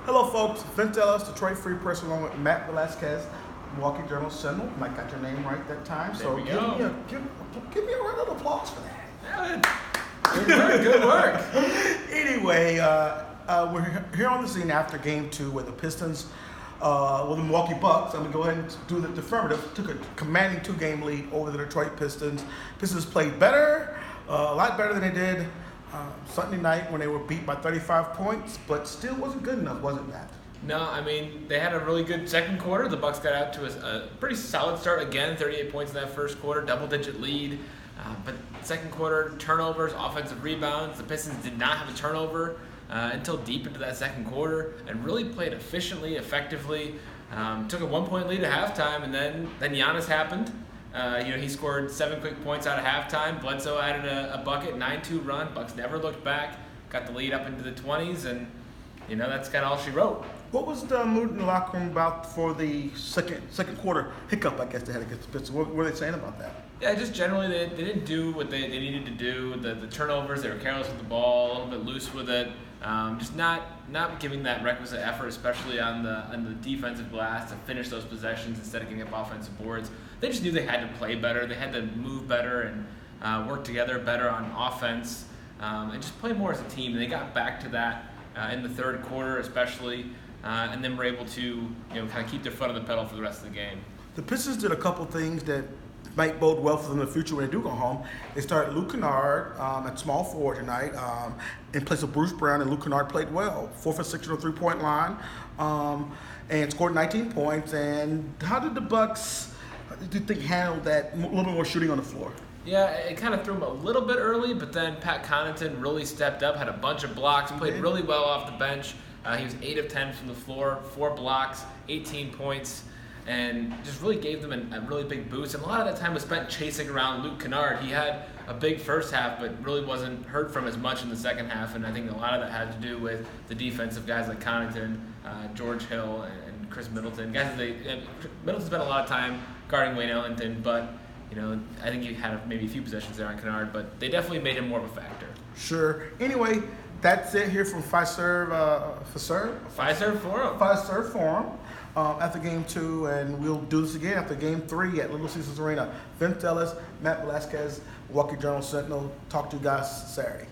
Hello, folks. Ellis, Detroit Free Press, along with Matt Velazquez, Milwaukee Sentinel. Mike got your name right that time. There So we give go. me a round of applause for that. Good work, good work. Anyway, we're here on the scene after Game 2 where the Pistons, the Milwaukee Bucks, I'm going to go ahead and do the affirmative, took a commanding 2-game lead over the Detroit Pistons. Pistons played better, a lot better than they did Sunday night when they were beat by 35 points, but still wasn't good enough, wasn't that? No, I mean, they had a really good second quarter. The Bucks got out to a pretty solid start again, 38 points in that first quarter, double-digit lead. But second quarter, turnovers, offensive rebounds. The Pistons did not have a turnover until deep into that second quarter and really played efficiently, effectively. Took a 1-point lead at halftime, and then Giannis happened. He scored 7 quick points out of halftime. Bledsoe added a bucket, 9-2 run. Bucks never looked back, got the lead up into the 20s, and that's kind of all she wrote. What was the mood in the locker room about for the second quarter hiccup, I guess, they had against the Pistons? What were they saying about that? Yeah, just generally they didn't do what they needed to do. The turnovers, they were careless with the ball, a little bit loose with it. Just not giving that requisite effort, especially on the defensive glass, to finish those possessions instead of getting up offensive boards. They just knew they had to play better. They had to move better and work together better on offense and just play more as a team. And they got back to that in the third quarter, especially, and then were able to kind of keep their foot on the pedal for the rest of the game. The Pistons did a couple things that might bode well for them in the future when they do go home. They started Luke Kennard at small forward tonight in place of Bruce Brown, and Luke Kennard played well, 4 for 6 on the three-point line, and scored 19 points. And how did the Bucks, do you think, handle that, a little bit more shooting on the floor? Yeah, it kind of threw him a little bit early, but then Pat Connaughton really stepped up, had a bunch of blocks, played really well off the bench. He was 8 of 10 from the floor, 4 blocks, 18 points, and just really gave them a really big boost. And a lot of that time was spent chasing around Luke Kennard. He had a big first half, but really wasn't heard from as much in the second half, and I think a lot of that had to do with the defensive guys like Connaughton, George Hill, and Chris Middleton. Middleton spent a lot of time guarding Wayne Ellington, but I think he had maybe a few possessions there on Kennard, but they definitely made him more of a factor. Sure. Anyway, that's it here from Fiserv Forum after Game 2, and we'll do this again after Game 3 at Little Caesars Arena. Ellis, Matt Velazquez, Milwaukee Sentinel. Talk to you guys Saturday.